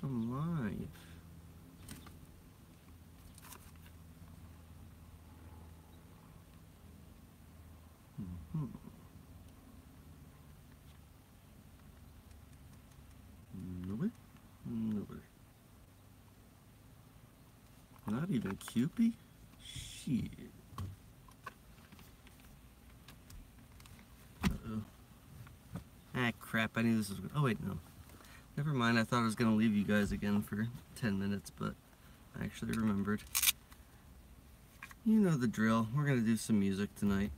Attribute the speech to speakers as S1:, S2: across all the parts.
S1: I'm live. Nobody? Nobody. Not even Cupid? Shit. Uh-oh. Ah, crap. I knew this was... Oh, wait, no. Never mind. I thought I was going to leave you guys again for 10 minutes, but I actually remembered. You know the drill. We're going to do some music tonight,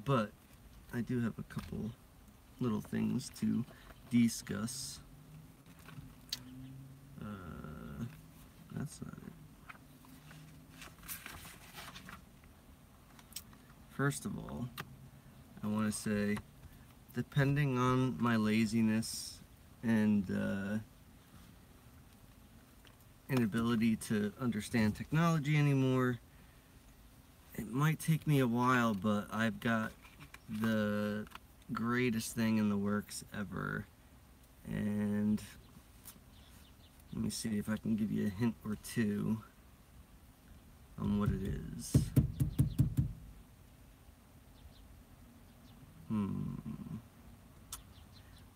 S1: but I do have a couple little things to discuss. That's not it. First of all, I want to say, depending on my laziness and inability to understand technology anymore, it might take me a while, but I've got the greatest thing in the works ever, and let me see if I can give you a hint or two on what it is.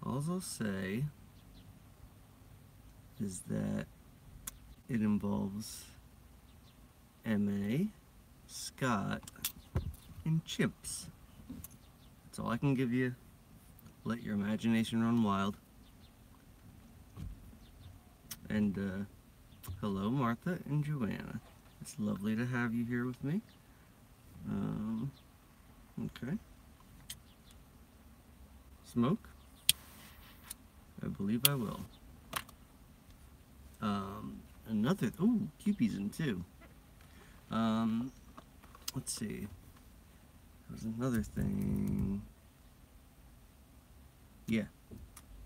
S1: All I'll say is that it involves MA, Scott, and chimps. That's all I can give you. Let your imagination run wild. And hello, Martha and Joanna. It's lovely to have you here with me. Okay. Smoke? I believe I will. Another... Ooh, Cupid's in too. Let's see. There's another thing. Yeah.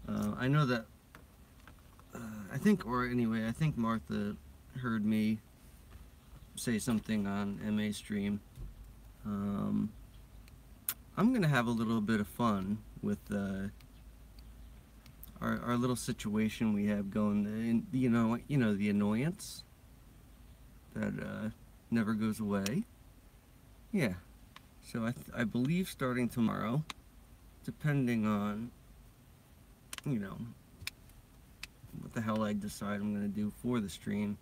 S1: I know that... I think Martha heard me say something on MA stream. I'm gonna have a little bit of fun with our little situation we have going. And you know the annoyance that never goes away. Yeah. So I believe starting tomorrow, depending on what the hell I decide I'm going to do for the stream,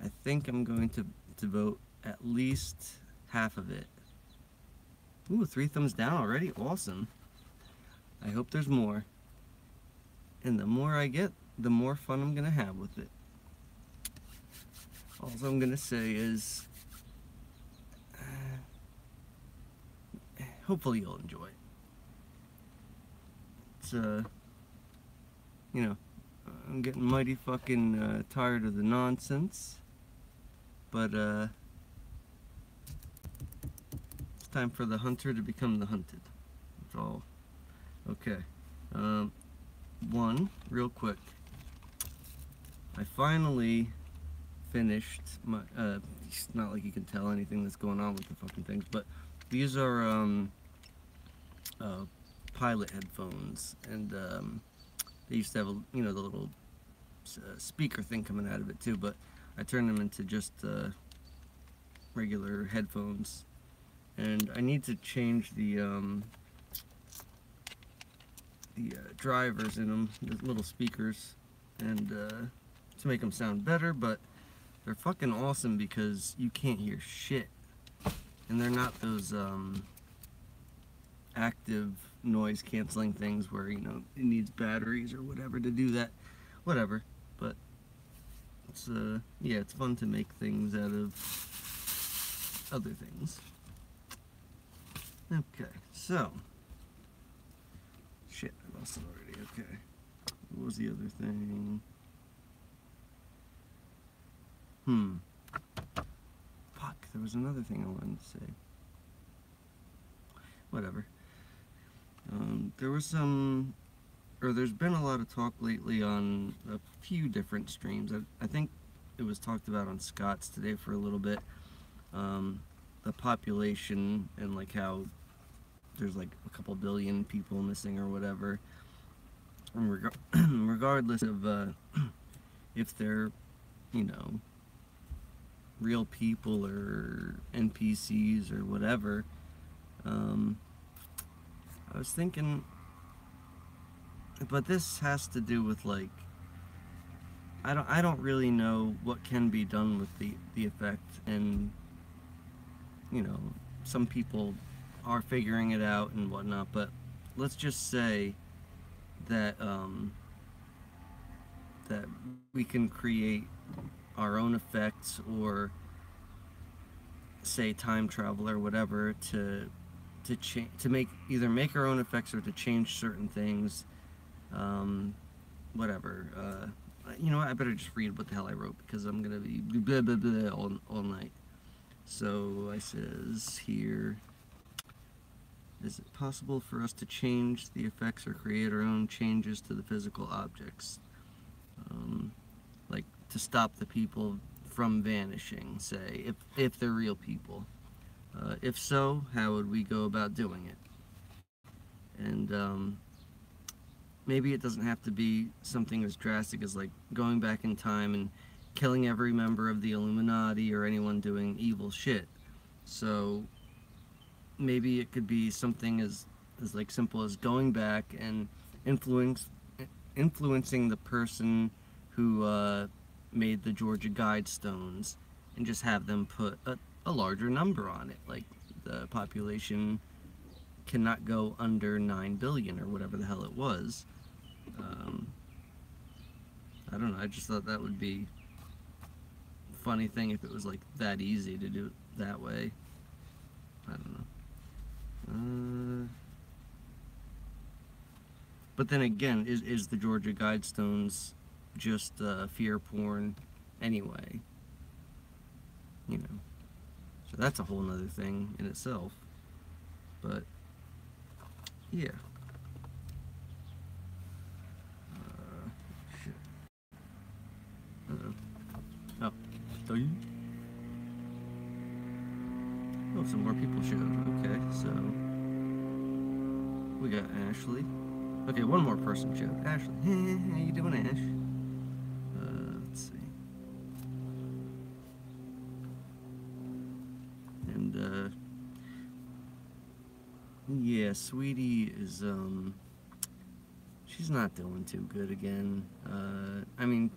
S1: I think I'm going to devote at least half of it. Ooh, 3 thumbs down already? Awesome. I hope there's more. And the more I get, the more fun I'm going to have with it. All I'm going to say is, hopefully you'll enjoy it. It's, I'm getting mighty fucking tired of the nonsense, but it's time for the hunter to become the hunted. That's all. Okay. One, real quick. I finally finished my, it's not like you can tell anything that's going on with the fucking things, but these are, pilot headphones, and, they used to have, the little speaker thing coming out of it too, but I turned them into just regular headphones, and I need to change the drivers in them, the little speakers, and to make them sound better, but they're fucking awesome because you can't hear shit, and they're not those active noise canceling things where it needs batteries or whatever to do that, whatever. But it's yeah, it's fun to make things out of other things. Okay, so shit, I lost it already. Okay, what was the other thing? Fuck, there was another thing I wanted to say. Whatever. There was there's been a lot of talk lately on a few different streams. I think it was talked about on Scott's today for a little bit. The population and like how there's like a couple billion people missing or whatever. And regardless of if they're, you know, real people or NPCs or whatever. I was thinking, but this has to do with like, I don't really know what can be done with the effect, and you know, some people are figuring it out and whatnot, but let's just say that that we can create our own effects, or say time travel or whatever, to make, either make our own effects or to change certain things, whatever. You know what, I better just read what the hell I wrote, because I'm gonna be blah blah blah all night. So I says here, is it possible for us to change the effects or create our own changes to the physical objects? Like to stop the people from vanishing, say, if they're real people. If so, how would we go about doing it? And maybe it doesn't have to be something as drastic as like going back in time and killing every member of the Illuminati or anyone doing evil shit. So maybe it could be something as like simple as going back and influencing the person who made the Georgia Guidestones, and just have them put a larger number on it. Like the population cannot go under 9 billion or whatever the hell it was. I don't know, I just thought that would be a funny thing if it was like that easy to do it that way. I don't know. But then again, is the Georgia Guidestones just fear porn anyway? You know, so that's a whole nother thing in itself. But yeah. Shit. Oh, oh, some more people showed. Okay, so we got Ashley. Okay, one more person showed. Ashley, how you doing, Ash? Let's see. And yeah, Sweetie is she's not doing too good again. I mean,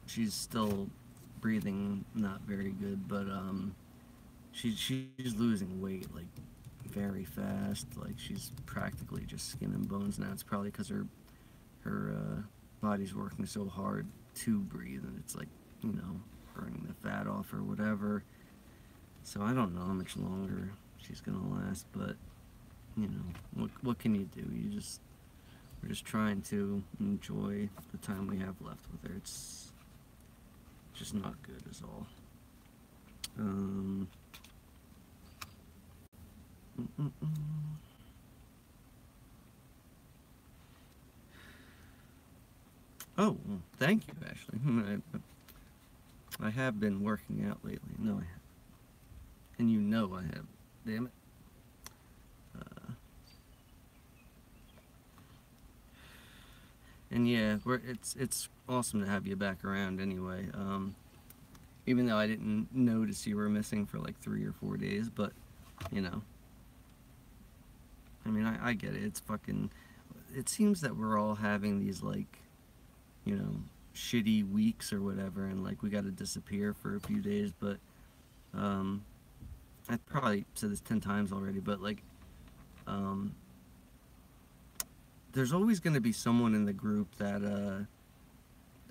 S1: she's still breathing not very good, but she's losing weight like very fast. Like she's practically just skin and bones now. It's probably because her body's working so hard to breathe, and it's like, you know, burning the fat off or whatever. So I don't know how much longer she's gonna last, but you know, what can you do? We're just trying to enjoy the time we have left with her. It's just not good is all. Oh, well, thank you, Ashley. I have been working out lately. No, I have. And you know I have. Damn it. And yeah, it's awesome to have you back around anyway. Even though I didn't notice you were missing for like 3 or 4 days, but you know. I mean, I get it. It's fucking. It seems that we're all having these like, you know, shitty weeks or whatever, and like we got to disappear for a few days. But I probably said this 10 times already, but like, there's always going to be someone in the group that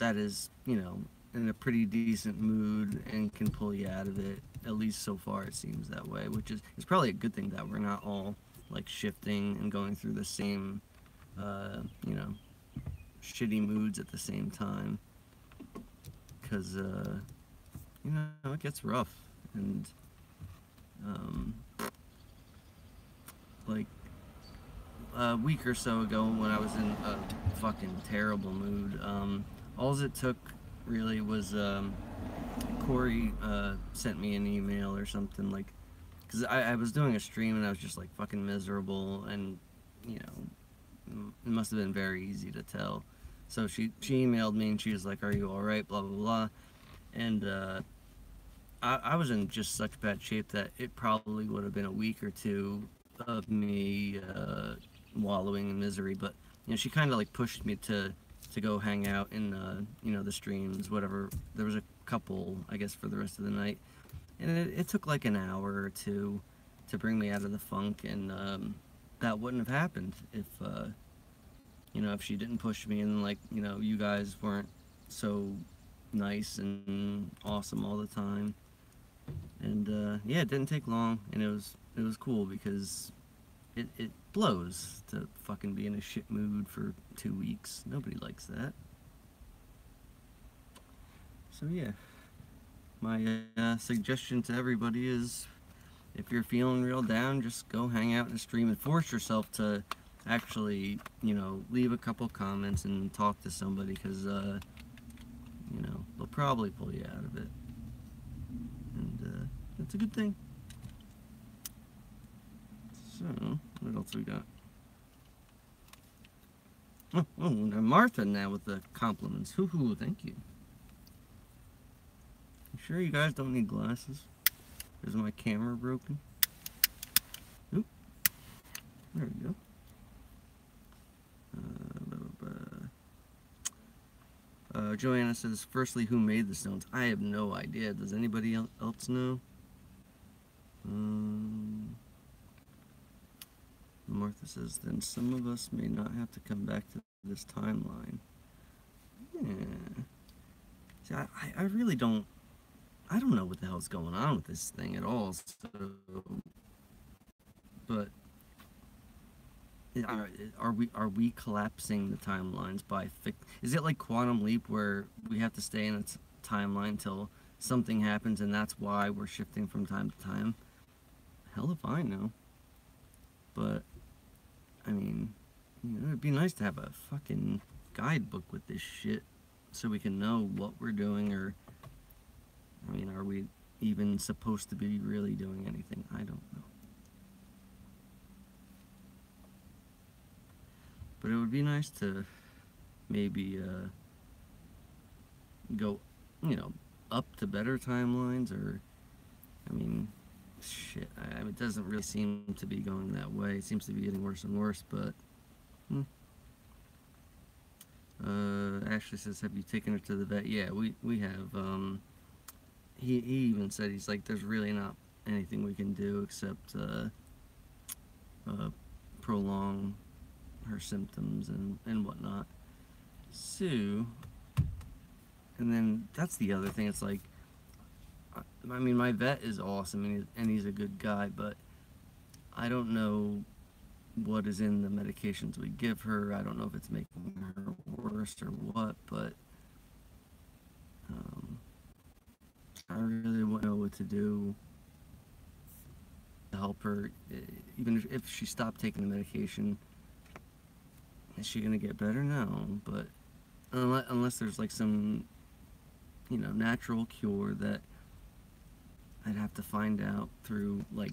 S1: is, you know, in a pretty decent mood and can pull you out of it. At least so far it seems that way, which is probably a good thing that we're not all like shifting and going through the same, you know, shitty moods at the same time. Because, you know, it gets rough. And, like, a week or so ago when I was in a fucking terrible mood, all it took really was Korrie sent me an email or something, like, because I was doing a stream and I was just like fucking miserable, and you know, it must have been very easy to tell. So she emailed me and she was like, "Are you all right?" Blah blah blah. And I was in just such bad shape that it probably would have been a week or two of me wallowing in misery. But she kind of like pushed me to go hang out in the streams, whatever. There was a couple, I guess, for the rest of the night, and it took like an hour or two to bring me out of the funk, and that wouldn't have happened if she didn't push me, and like you guys weren't so nice and awesome all the time. And yeah, it didn't take long, and it was cool because it blows to fucking be in a shit mood for 2 weeks. Nobody likes that. So yeah, my suggestion to everybody is, if you're feeling real down, just go hang out in a stream and force yourself to actually, leave a couple comments and talk to somebody, because they'll probably pull you out of it. And that's a good thing. So, what else we got? Oh, now Martha now with the compliments. Hoo-hoo, thank you. You sure you guys don't need glasses? Is my camera broken? Oop. There we go. Joanna says, firstly, who made the stones? I have no idea. Does anybody else know? Martha says, then some of us may not have to come back to this timeline. Yeah. See, I really don't... I don't know what the hell's going on with this thing at all, so... But... Are we collapsing the timelines by is it like Quantum Leap, where we have to stay in a timeline until something happens, and that's why we're shifting from time to time? Hell if I know. But I mean, it'd be nice to have a fucking guidebook with this shit so we can know what we're doing, or I mean, are we even supposed to be really doing anything? I don't know. But it would be nice to maybe go, up to better timelines, or, I mean, shit, it doesn't really seem to be going that way. It seems to be getting worse and worse, but, Ashley says, have you taken her to the vet? Yeah, we have. He even said, he's like, there's really not anything we can do except prolong her symptoms and whatnot. So, and then that's the other thing. It's like, I mean, my vet is awesome, and he's a good guy, but I don't know what is in the medications we give her. I don't know if it's making her worse or what, but I really wouldn't know what to do to help her. Even if she stopped taking the medication, is she gonna get better? No, but unless there's like some, natural cure that I'd have to find out through, like,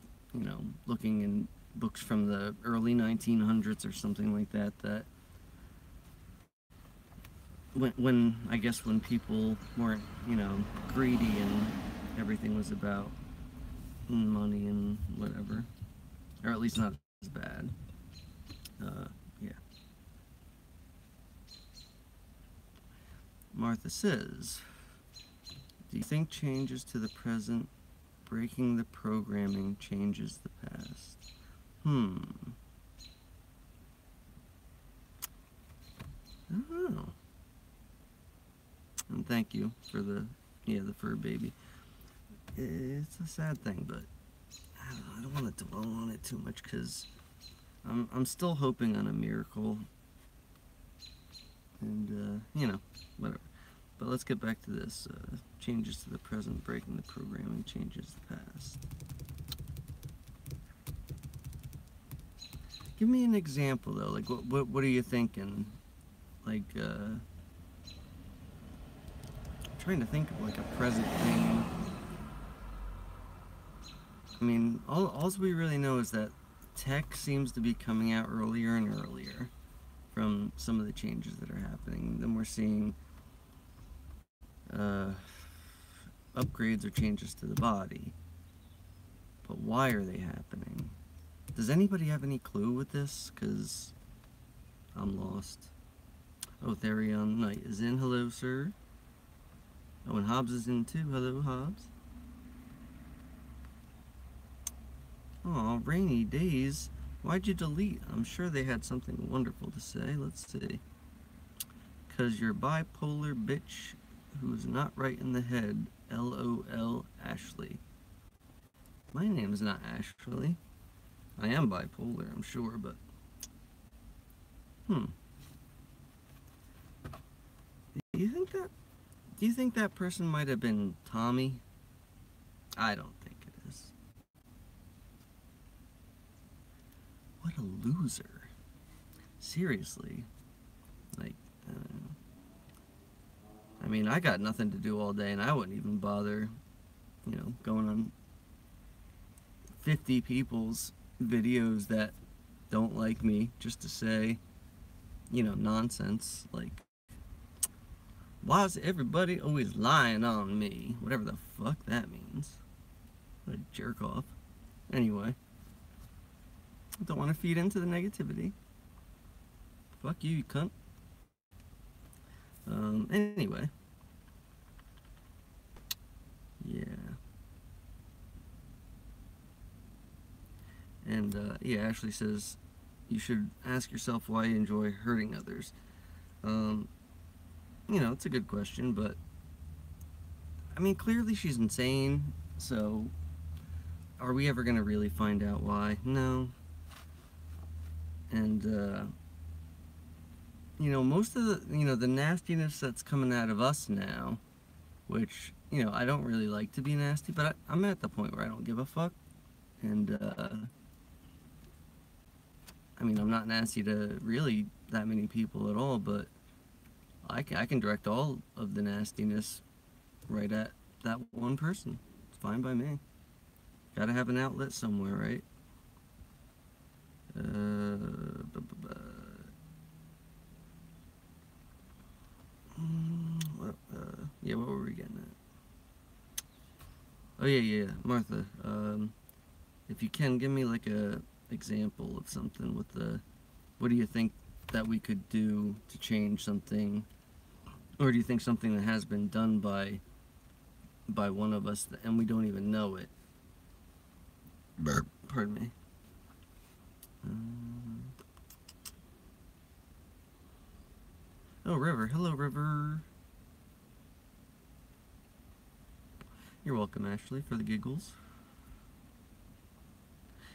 S1: looking in books from the early 1900s or something like that. That when I guess when people weren't, greedy and everything was about money and whatever, or at least not as bad. Yeah. Martha says, do you think changes to the present, breaking the programming, changes the past? I don't know. And thank you for the fur baby. It's a sad thing, but I don't want to dwell on it too much, because I'm still hoping on a miracle. And, whatever. But let's get back to this. Changes to the present, breaking the programming, changes the past. Give me an example, though. Like, what are you thinking? Like, trying to think of, like, a present thing. I mean, all we really know is that tech seems to be coming out earlier and earlier from some of the changes that are happening. Then we're seeing upgrades or changes to the body. But why are they happening? Does anybody have any clue with this? Because I'm lost. Oh, Therion Knight is in. Hello, sir. Oh, and Hobbs is in too. Hello, Hobbs. Aw, rainy days. Why'd you delete? I'm sure they had something wonderful to say. Let's see. 'Cause you're bipolar bitch who's not right in the head. LOL Ashley. My name's not Ashley. I am bipolar, I'm sure, but... Do you think that person might have been Tommy? I don't think it is. What a loser. Seriously. Like, I mean, I got nothing to do all day, and I wouldn't even bother, you know, going on 50 people's videos that don't like me just to say, you know, nonsense. Like, why is everybody always lying on me? Whatever the fuck that means. What a jerk off. Anyway. I don't want to feed into the negativity. Fuck you, you cunt. Anyway. Yeah. And, yeah, Ashley says, you should ask yourself why you enjoy hurting others. You know, it's a good question, but, I mean, clearly she's insane, so, are we ever gonna really find out why? No. And, you know, most of the, you know, the nastiness that's coming out of us now, which, you know, I don't really like to be nasty, but I'm at the point where I don't give a fuck, and, I mean, I'm not nasty to really that many people at all, but I can direct all of the nastiness right at that one person. It's fine by me. Gotta have an outlet somewhere, right? Yeah, what were we getting at? Oh, yeah, Martha. If you can, give me like a example of something with the, what do you think that we could do to change something, or do you think something that has been done by one of us and we don't even know it? Pardon me. Oh, River. Hello, River. You're welcome, Ashley, for the giggles.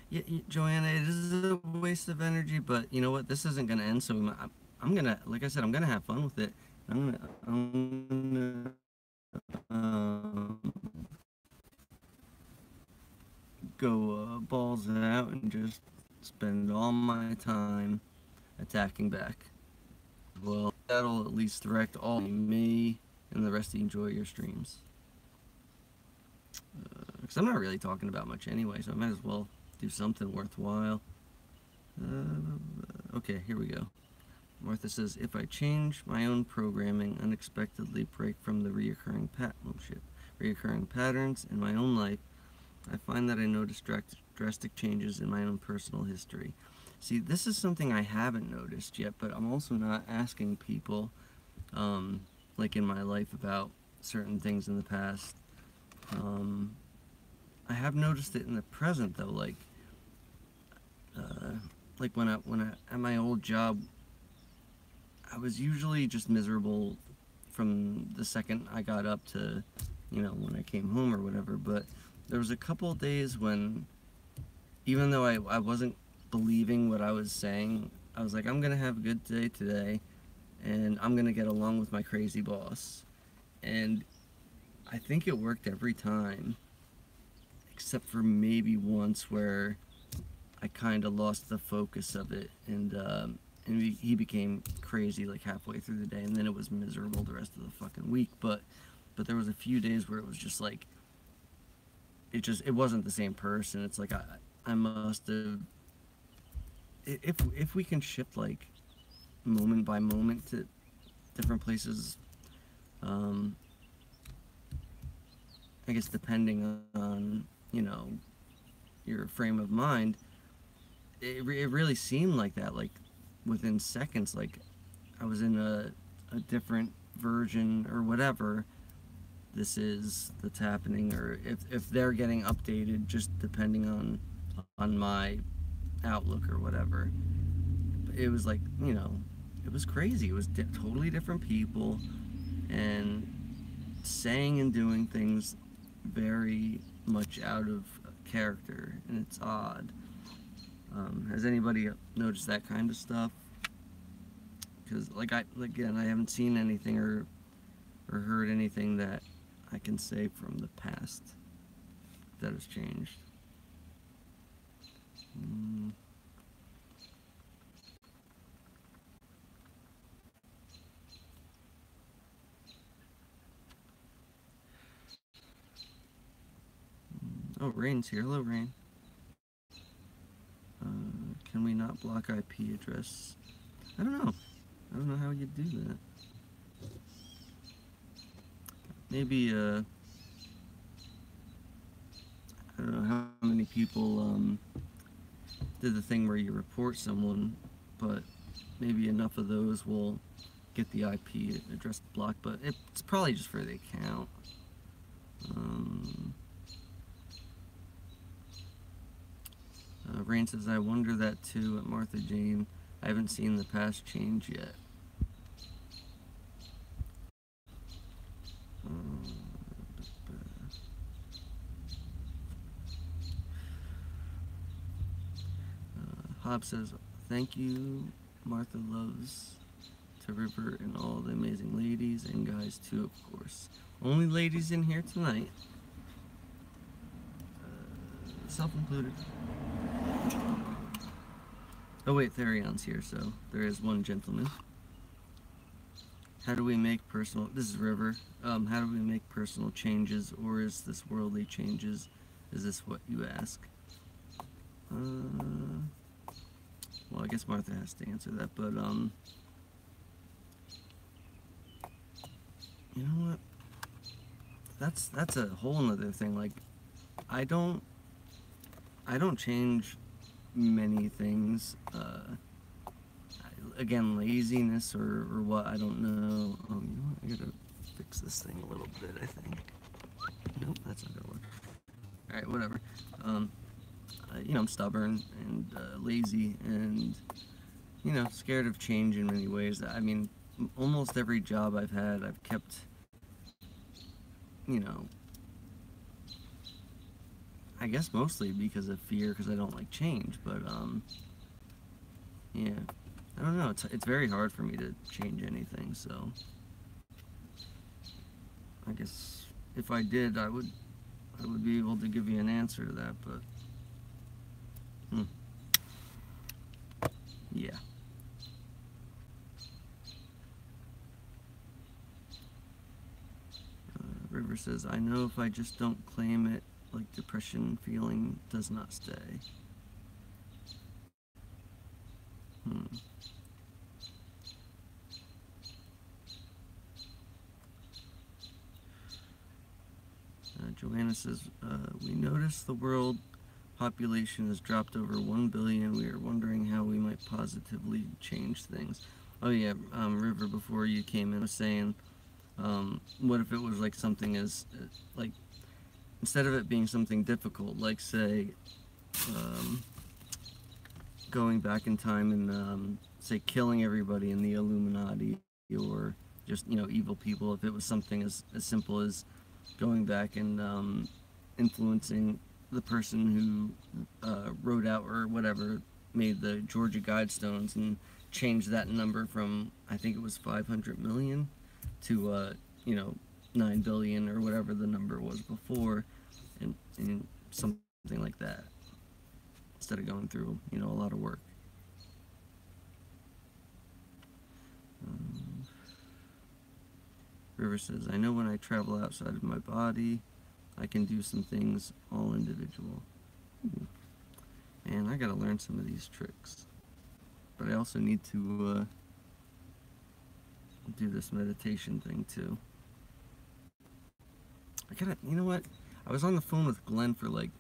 S1: Yeah, Joanna, it is a waste of energy, but you know what? This isn't gonna end, so I'm gonna, like I said, I'm gonna have fun with it. I'm gonna go balls out and just spend all my time attacking back. Well, that'll at least direct all me and the rest of you enjoy your streams. Because I'm not really talking about much anyway, so I might as well do something worthwhile. Okay, here we go. Martha says, if I change my own programming, unexpectedly break from the reoccurring patterns in my own life, I find that I notice drastic changes in my own personal history. See, this is something I haven't noticed yet, but I'm also not asking people, like in my life, about certain things in the past. I have noticed it in the present, though, like when I at my old job, I was usually just miserable from the second I got up to, you know, when I came home or whatever, but there was a couple of days when, even though I wasn't believing what I was saying, I was like, I'm gonna have a good day today, and I'm gonna get along with my crazy boss. And I think it worked every time, except for maybe once where I kind of lost the focus of it, and he became crazy like halfway through the day, and then it was miserable the rest of the fucking week. But there was a few days where it was just like, it wasn't the same person. It's like I must have, if we can shift like moment by moment to different places. I guess depending on, you know, your frame of mind, it really seemed like that, like within seconds, like I was in a different version or whatever this is that's happening, or if they're getting updated just depending on my outlook or whatever. It was like, you know, it was crazy. It was totally different people and saying and doing things very much out of character, and it's odd. Has anybody noticed that kind of stuff? Because again, I haven't seen anything or heard anything that I can say from the past that has changed. Oh, Rain's here. Hello, Rain. Can we not block IP address? I don't know. I don't know how you do that. Maybe, I don't know how many people did the thing where you report someone, but maybe enough of those will get the IP address blocked, but it's probably just for the account. Rain says, I wonder that too at Martha Jane. I haven't seen the past change yet. Hob says, thank you. Martha loves to River and all the amazing ladies and guys too, of course. Only ladies in here tonight. Self-included. Oh wait, Therion's here, so there is one gentleman. How do we make personal... This is River. How do we make personal changes, or is this worldly changes? Is this what you ask? Well, I guess Martha has to answer that, but, you know what? That's a whole nother thing. Like, I don't change many things. Again, laziness or what, I don't know. Oh, you know what? I gotta fix this thing a little bit, I think. Nope, that's not gonna work. Alright, whatever. You know, I'm stubborn and lazy and, you know, scared of change in many ways. I mean, almost every job I've had, I've kept, you know, I guess mostly because of fear, because I don't like change, but, yeah, I don't know, it's very hard for me to change anything, so, I guess if I did, I would be able to give you an answer to that, but, yeah. River says, I know if I just don't claim it, like depression feeling does not stay. Joanna says, we noticed the world population has dropped over 1 billion. We are wondering how we might positively change things. Oh yeah, River, before you came in, was saying, what if it was like something as, like, instead of it being something difficult, like say, going back in time and, say, killing everybody in the Illuminati, or just, you know, evil people, if it was something as simple as going back and influencing the person who wrote out or whatever, made the Georgia Guidestones and changed that number from, I think it was 500 million to, you know, 9 billion or whatever the number was before, and something like that, instead of going through, you know, a lot of work. River says, I know when I travel outside of my body, I can do some things all individual. Man, I gotta learn some of these tricks. But I also need to do this meditation thing too. You know what? I was on the phone with Glenn for like,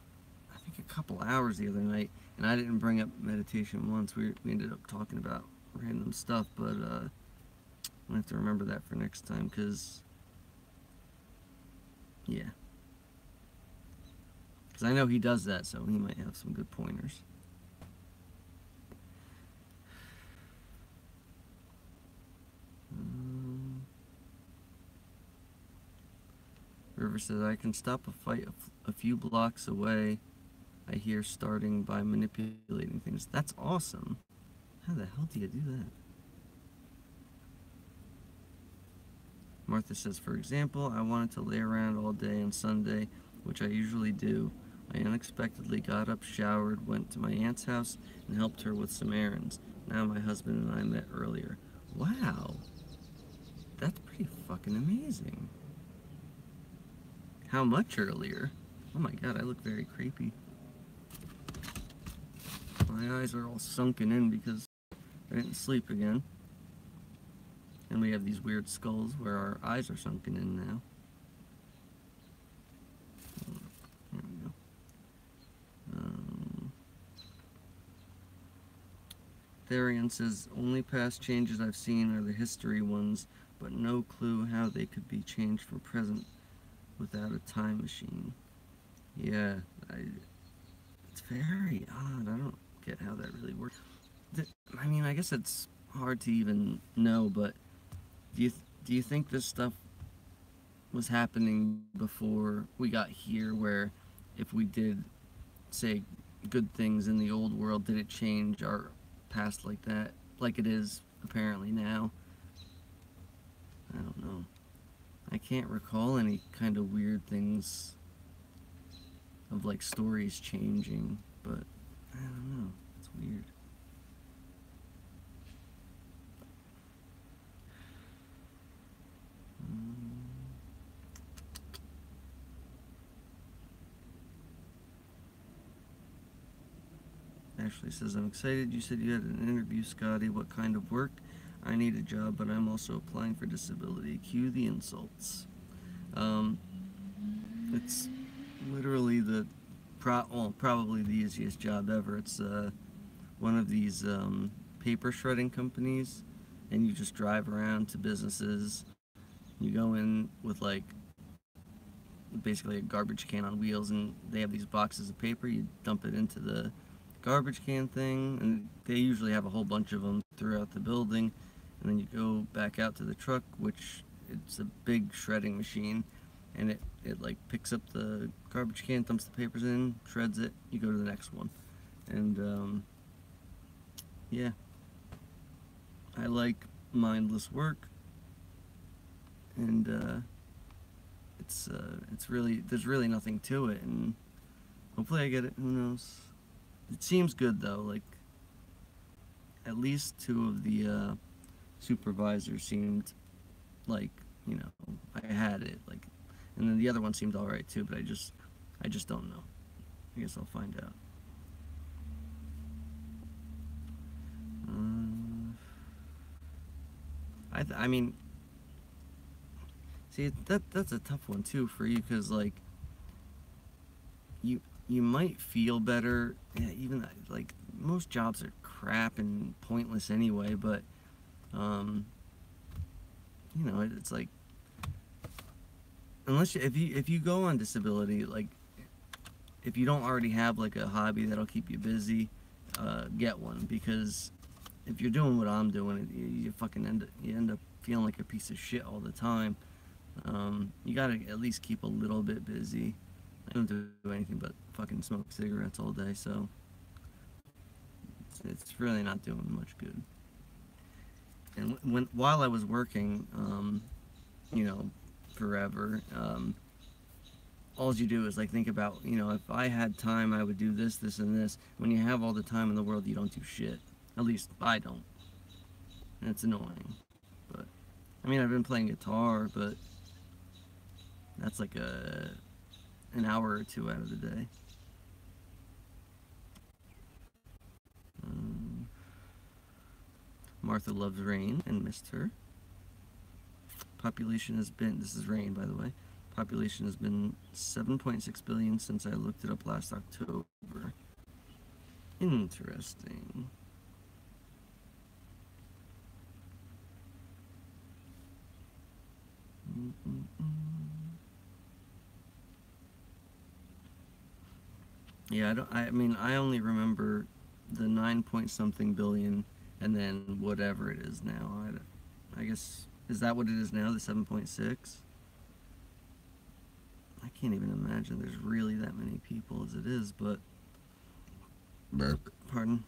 S1: I think a couple hours the other night, and I didn't bring up meditation once. We ended up talking about random stuff, but I have to remember that for next time, because, yeah. Because I know he does that, so he might have some good pointers. River says, I can stop a fight a few blocks away. I hear starting by manipulating things. That's awesome. How the hell do you do that? Martha says, for example, I wanted to lay around all day on Sunday, which I usually do. I unexpectedly got up, showered, went to my aunt's house, and helped her with some errands. Now my husband and I met earlier. Wow. That's pretty fucking amazing. How much earlier? Oh my god, I look very creepy. My eyes are all sunken in because I didn't sleep again. And we have these weird skulls where our eyes are sunken in now. There we go. Therian says, only past changes I've seen are the history ones, but no clue how they could be changed for present without a time machine. Yeah, it's very odd. I don't get how that really works. I mean, I guess it's hard to even know, but do you think this stuff was happening before we got here, where if we did, say, good things in the old world, did it change our past like that, like it is apparently now? I don't know. I can't recall any kind of weird things of like stories changing, but I don't know. It's weird. Ashley says, I'm excited. You said you had an interview, Scotty. What kind of work? I need a job, but I'm also applying for disability. Cue the insults. It's literally probably the easiest job ever. It's one of these paper shredding companies, and you just drive around to businesses. You go in with like basically a garbage can on wheels, and they have these boxes of paper. You dump it into the garbage can thing, and they usually have a whole bunch of them throughout the building, and then you go back out to the truck, which it's a big shredding machine, and it like picks up the garbage can, dumps the papers in, shreds it, you go to the next one. And yeah, I like mindless work, and it's really, there's really nothing to it, and hopefully I get it. Who knows? It seems good though. Like, at least two of the supervisors seemed like, you know, I had it. Like, and then the other one seemed all right too. But I just don't know. I guess I'll find out. I mean, see, that's a tough one too for you, because like you might feel better. Yeah, even like most jobs are crap and pointless anyway. But you know, it's like, unless if you go on disability, like if you don't already have like a hobby that'll keep you busy, get one, because if you're doing what I'm doing, you fucking end up feeling like a piece of shit all the time. You gotta at least keep a little bit busy. I don't do anything but fucking smoke cigarettes all day, so it's really not doing much good. And while I was working, you know, forever, all you do is like think about, you know, if I had time, I would do this, this, and this. When you have all the time in the world, you don't do shit. At least I don't. And it's annoying. But I mean, I've been playing guitar, but that's like an hour or two out of the day. Martha loves rain and missed her. Population has been, this is rain by the way, population has been 7.6 billion since I looked it up last October. Interesting. Yeah, I mean, I only remember the 9 point something billion and then whatever it is now. I guess, is that what it is now, the 7.6? I can't even imagine there's really that many people as it is, but... Pardon?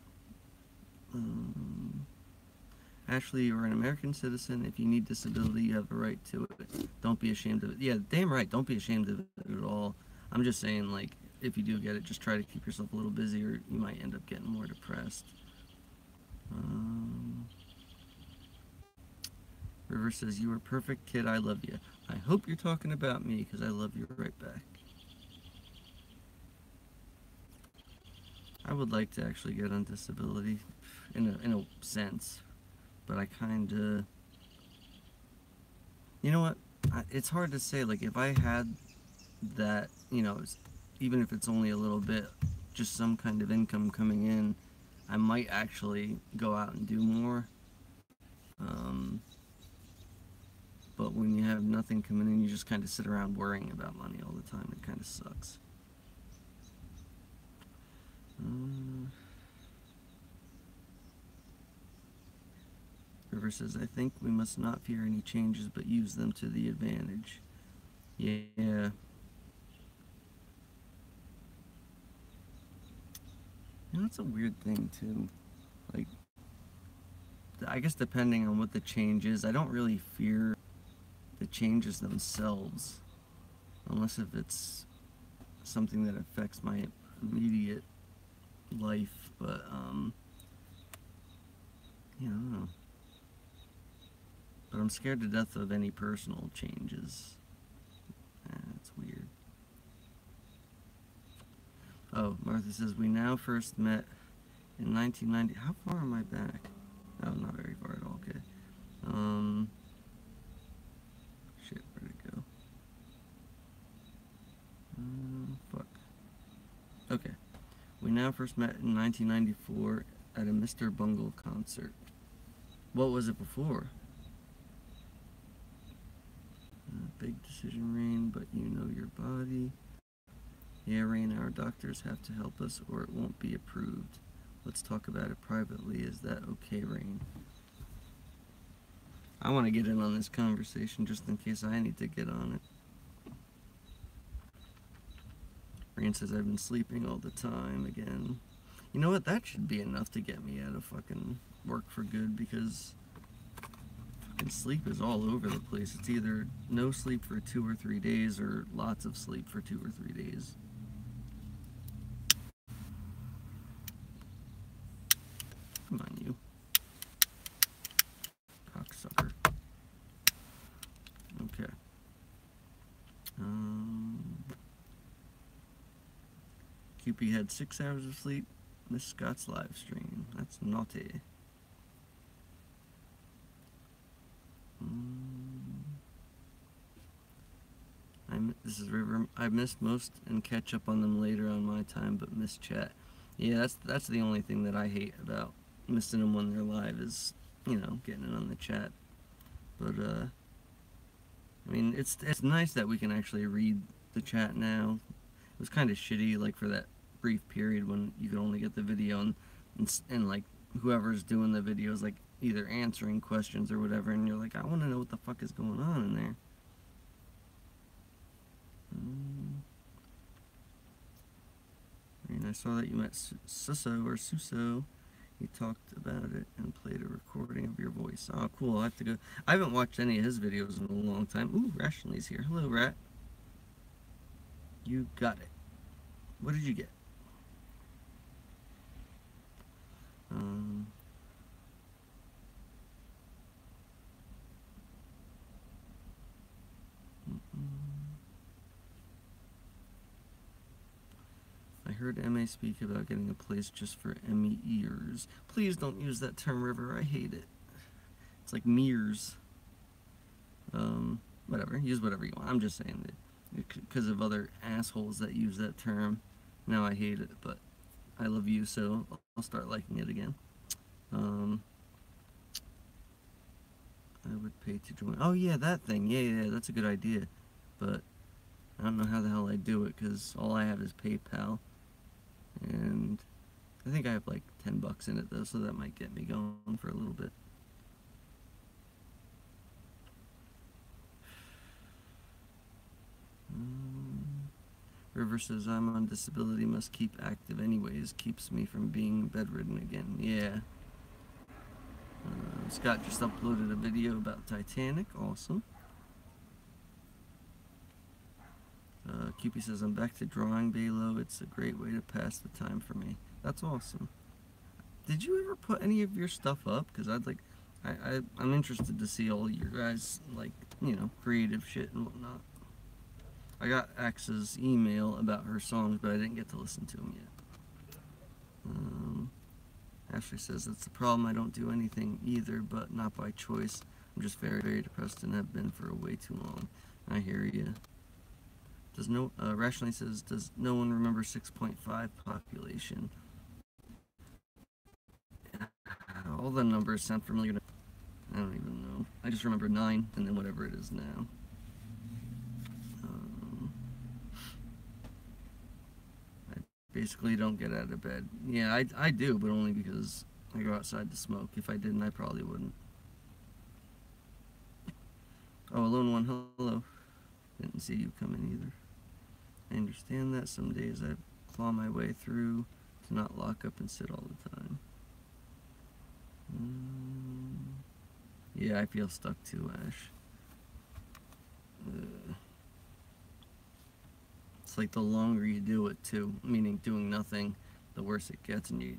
S1: Ashley, you're an American citizen. If you need disability, you have a right to it. Don't be ashamed of it. Yeah, damn right. Don't be ashamed of it at all. I'm just saying, like, if you do get it, just try to keep yourself a little busy or you might end up getting more depressed. River says, you are perfect, kid. I love you. I hope you're talking about me because I love you right back. I would like to actually get on disability in a sense, but I kind of, you know what, it's hard to say. Like, if I had that, you know, even if it's only a little bit, just some kind of income coming in, I might actually go out and do more. But when you have nothing coming in, you just kind of sit around worrying about money all the time. It kind of sucks. River says, I think we must not fear any changes, but use them to the advantage. Yeah. You know, it's a weird thing, too. Like, I guess depending on what the change is, I don't really fear the changes themselves. Unless if it's something that affects my immediate life, but, yeah, I don't know. But I'm scared to death of any personal changes. That's weird. Oh, Martha says, we now first met in 1990. How far am I back? Oh, not very far at all. Okay. Shit, where'd it go? Fuck. Okay. We now first met in 1994 at a Mr. Bungle concert. What was it before? Big decision, Rain, but you know your body. Yeah, Rain, our doctors have to help us or it won't be approved. Let's talk about it privately. Is that okay, Rain? I want to get in on this conversation just in case I need to get on it. Rain says, I've been sleeping all the time again. You know what? That should be enough to get me out of fucking work for good, because fucking sleep is all over the place. It's either no sleep for 2 or 3 days or lots of sleep for 2 or 3 days. Come on, you. Cocksucker. Okay. QP had 6 hours of sleep. Miss Scott's live stream. That's naughty. This is River. I missed most and catch up on them later on my time, but miss chat. Yeah, that's the only thing that I hate about missing them when they're live is, you know, getting it on the chat. But I mean, it's nice that we can actually read the chat now. It was kind of shitty, like, for that brief period when you could only get the video and like whoever's doing the video is like either answering questions or whatever, and you're like, I want to know what the fuck is going on in there. I mean, I saw that you met Suso or Suso. He talked about it and played a recording of your voice. Oh, cool. I have to go. I haven't watched any of his videos in a long time. Ooh, Rationally's here. Hello, Rat. You got it. What did you get? I heard MA speak about getting a place just for Emmy ears. Please don't use that term, River. I hate it. It's like mirrors. Whatever, use whatever you want. I'm just saying that because of other assholes that use that term. Now I hate it, but I love you, so I'll start liking it again. I would pay to join. Oh yeah, that thing. Yeah, that's a good idea. But I don't know how the hell I do it because all I have is PayPal, and I think I have like $10 in it though, so that might get me going for a little bit. River says, I'm on disability, must keep active anyways, keeps me from being bedridden again. Yeah. Scott just uploaded a video about Titanic. Awesome. Cupie says, I'm back to drawing, Baylo. It's a great way to pass the time for me. That's awesome. Did you ever put any of your stuff up? Because I'm interested to see all your guys, like, you know, creative shit and whatnot. I got Aqsa's email about her songs, but I didn't get to listen to them yet. Ashley says, that's the problem. I don't do anything either, but not by choice. I'm just very, very depressed and have been for way too long. I hear you. Rationally says, does no one remember 6.5 population? All the numbers sound familiar. I don't even know. I just remember 9 and then whatever it is now. I basically don't get out of bed. Yeah, I do, but only because I go outside to smoke. If I didn't, I probably wouldn't. Oh, Alone One, hello. Didn't see you coming either. I understand that some days I claw my way through to not lock up and sit all the time. Yeah, I feel stuck too, Ash. It's like the longer you do it too, meaning doing nothing, the worse it gets, and you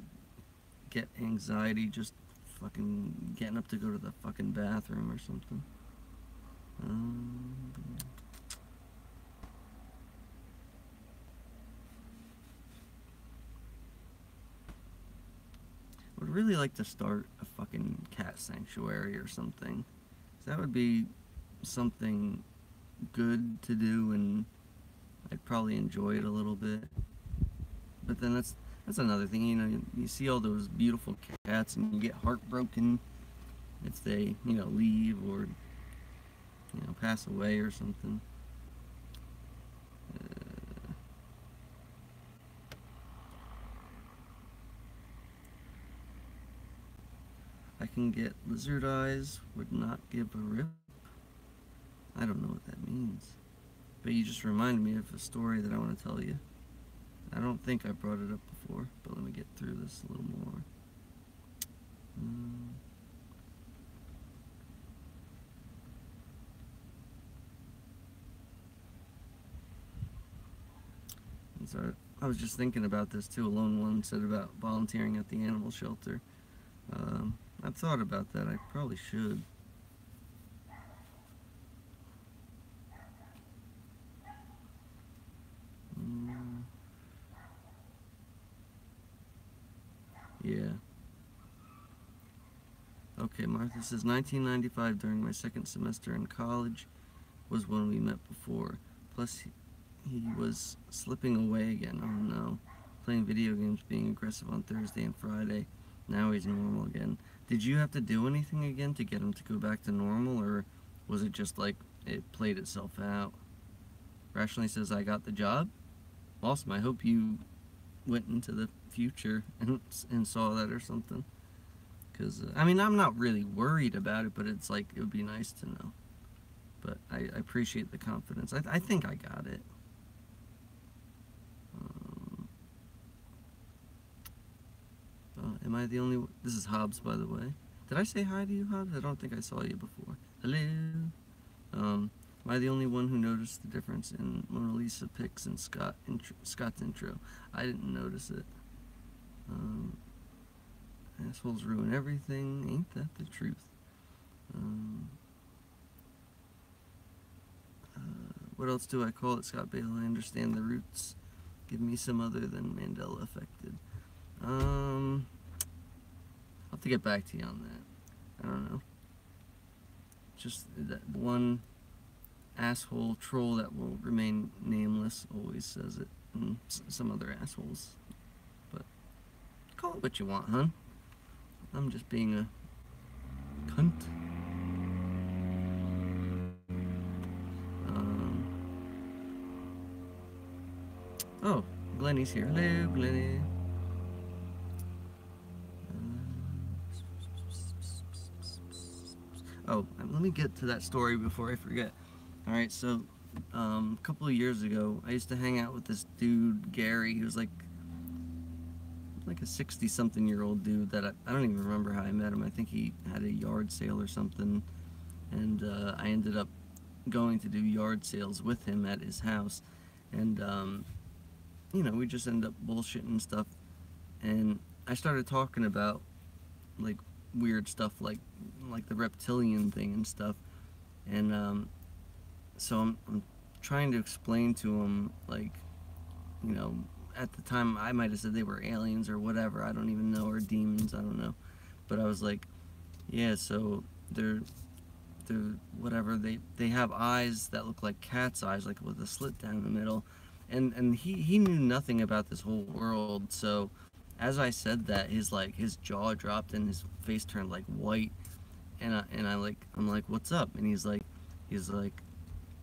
S1: get anxiety just fucking getting up to go to the fucking bathroom or something. I would really like to start a fucking cat sanctuary or something. That would be something good to do, and I'd probably enjoy it a little bit. But then that's another thing, you know, you see all those beautiful cats and you get heartbroken if they, you know, leave or, you know, pass away or something. I can get lizard eyes, would not give a rip. I don't know what that means. But you just reminded me of a story that I want to tell you. I don't think I brought it up before, but let me get through this a little more. And so I was just thinking about this too. Alone One said about volunteering at the animal shelter. I've thought about that. I probably should. Yeah. Okay, Martha says 1995 during my second semester in college was when we met before. Plus he was slipping away again. Oh no. Playing video games, being aggressive on Thursday and Friday. Now he's normal again. Did you have to do anything again to get him to go back to normal, or was it just like it played itself out? Rationally says, I got the job. Awesome. I hope you went into the future and saw that or something. Because, I mean, I'm not really worried about it, but it's like, it would be nice to know. But I appreciate the confidence. I think I got it. Am I the only... This is Hobbs, by the way. Did I say hi to you, Hobbs? I don't think I saw you before. Hello? Am I the only one who noticed the difference in Mona Lisa pics and Scott's intro? I didn't notice it. Assholes ruin everything. Ain't that the truth? What else do I call it, Scott Baylo? I understand the roots. Give me some other than Mandela Affected. I'll have to get back to you on that. I don't know. just that one asshole troll that will remain nameless always says it, and some other assholes. But call it what you want, huh? I'm just being a cunt. Oh, Glennie's here. Hello, Glennie. Oh, let me get to that story before I forget. Alright, so a couple of years ago, I used to hang out with this dude, Gary. He was like a 60-something-year-old dude that I don't even remember how I met him. I think he had a yard sale or something, and I ended up going to do yard sales with him at his house, and you know, we just ended up bullshitting and stuff, and I started talking about like weird stuff like the reptilian thing and stuff, and so I'm trying to explain to him, like, you know, at the time I might have said they were aliens or whatever, I don't even know, or demons, I don't know, but I was like, yeah, so they're whatever, they have eyes that look like cat's eyes, like with a slit down the middle, and he knew nothing about this whole world. So as I said that, his jaw dropped and his face turned like white, and I'm like, what's up? And he's like,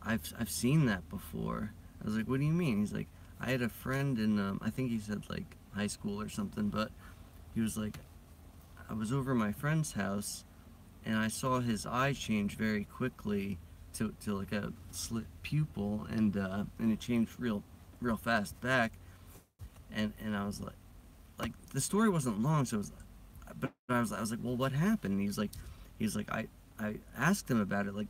S1: I've seen that before. I was like, what do you mean? He's like, I had a friend in I think he said like high school or something, but he was like, I was over at my friend's house and I saw his eye change very quickly to like a slit pupil, and it changed real fast back, and I was like the story wasn't long, so it was, but I was like, well, what happened? And he's like, I asked him about it, like,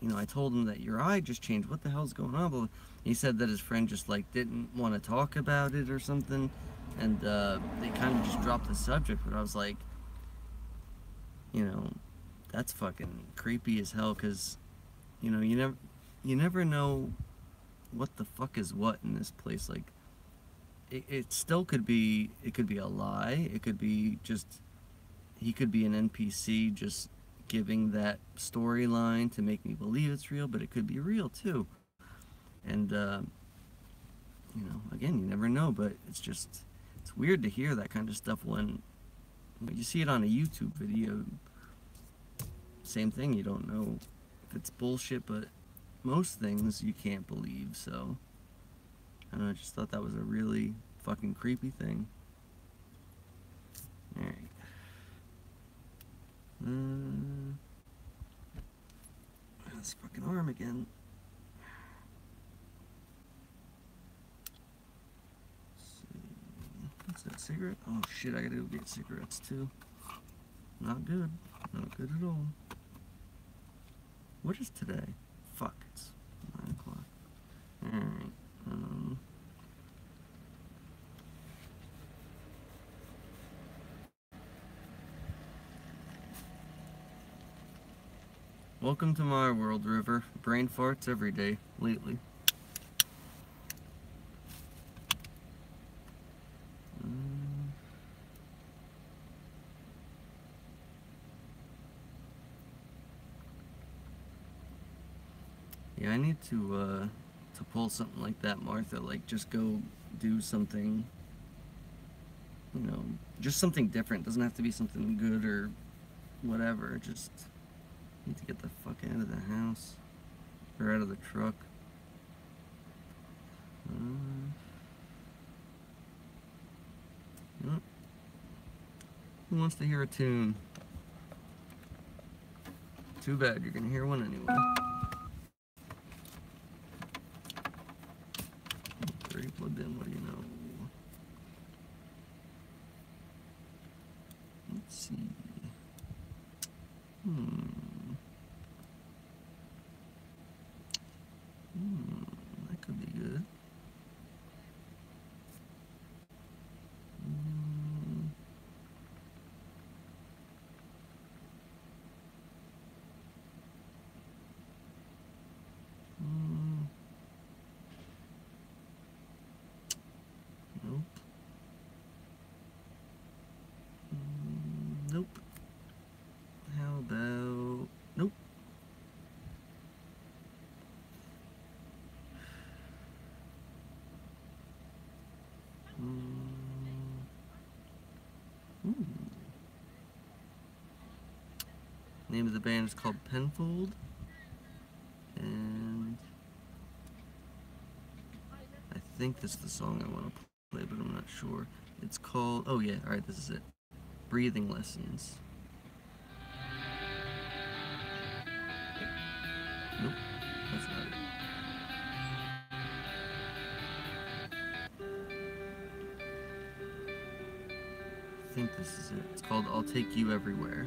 S1: you know, I told him that your eye just changed. What the hell's going on? But he said that his friend just like didn't want to talk about it or something, and they kind of just dropped the subject. But I was like, you know, that's fucking creepy as hell, because, you know, you never know what the fuck is what in this place. Like, it still could be, it could be a lie, it could be just, he could be an NPC just giving that storyline to make me believe it's real, but it could be real too. And you know, again, you never know, but it's weird to hear that kind of stuff when you see it on a YouTube video. Same thing, you don't know if it's bullshit, but most things you can't believe. So I don't know, I just thought that was a really fucking creepy thing. Alright. This fucking arm again. Let's see. What's that, cigarette? Oh shit, I gotta go get cigarettes too. Not good. Not good at all. What is today? Fuck, it's 9 o'clock. Alright, welcome to my world, River. Brain farts every day, lately. Yeah, I need to pull something like that, Martha. Like, just go do something, you know, just something different. Doesn't have to be something good or whatever. Just need to get the fuck out of the house, or out of the truck. Yep. Who wants to hear a tune? Too bad, you're gonna hear one anyway. Already plugged in, what do you know? Let's see. That could be good. Nope. Nope. How about... Nope. Name of the band is called Penfold, and I think this is the song I want to play, but I'm not sure. It's called, oh yeah, alright, this is it. Breathing Lessons. Nope, that's not it. I think this is it. It's called I'll Take You Everywhere.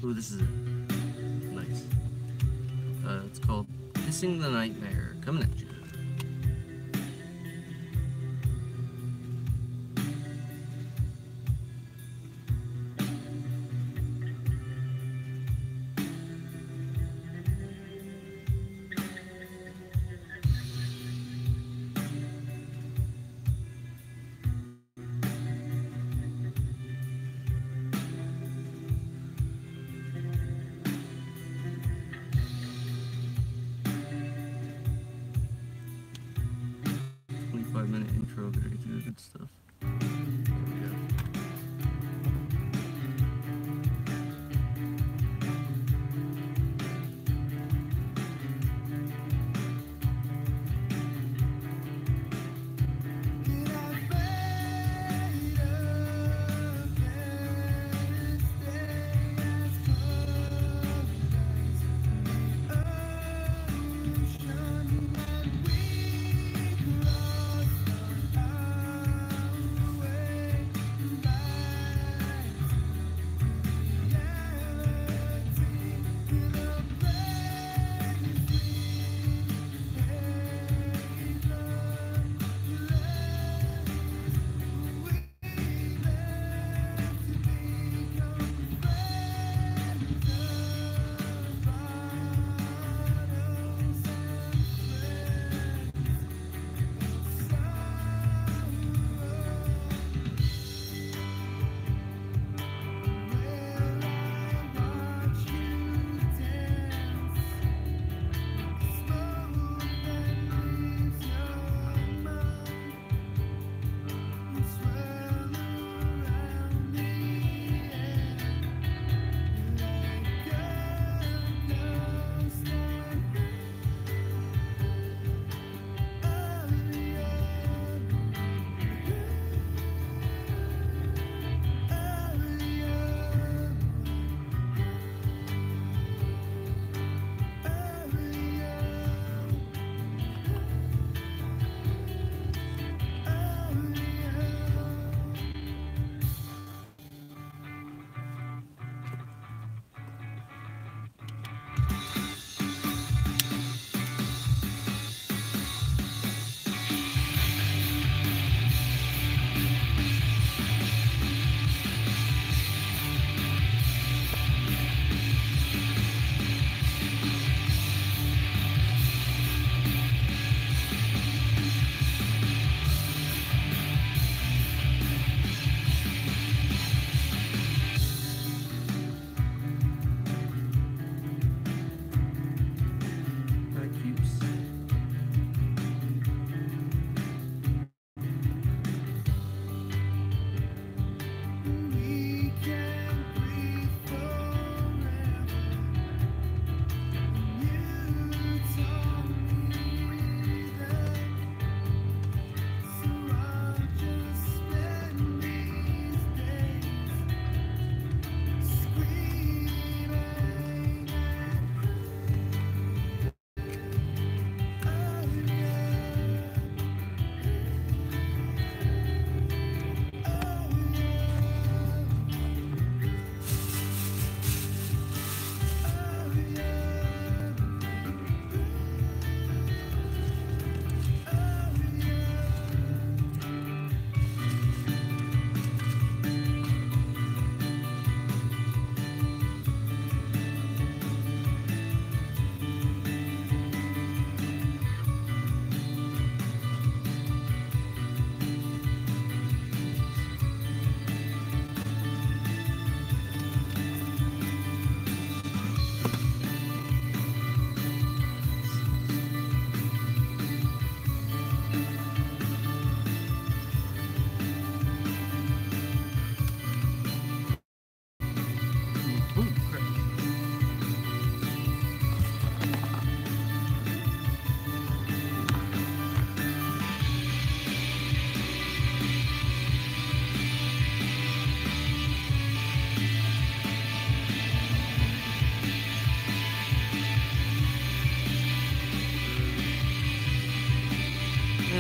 S1: Ooh, this is it. Nice. It's called Kissing the Nightmare. Coming at you.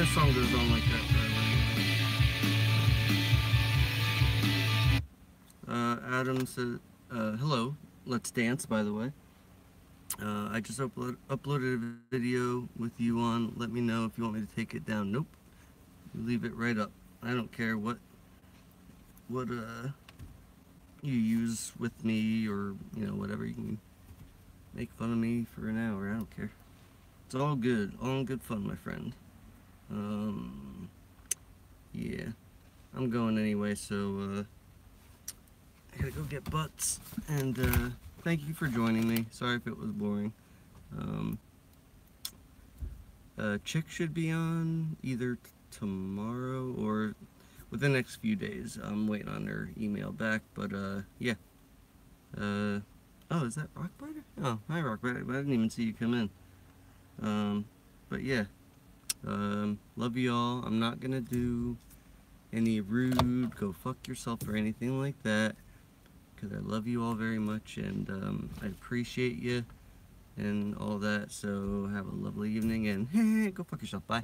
S1: the song goes on like that forever. Adam said, hello, let's dance, by the way. I just uploaded a video with you on. Let me know if you want me to take it down. Nope. You leave it right up. I don't care what you use with me, or whatever. You can make fun of me for an hour. I don't care. It's all good. All in good fun, my friend. Yeah. I'm going anyway, so I gotta go get butts. And thank you for joining me. Sorry if it was boring. Chick should be on either tomorrow or within the next few days. I'm waiting on her email back, but yeah. Oh, is that Rockbiter? Oh, hi Rockbiter. I didn't even see you come in. But yeah. Love you all. I'm not gonna do any rude, go fuck yourself or anything like that, because I love you all very much, and I appreciate you and all that. So have a lovely evening, and go fuck yourself. Bye.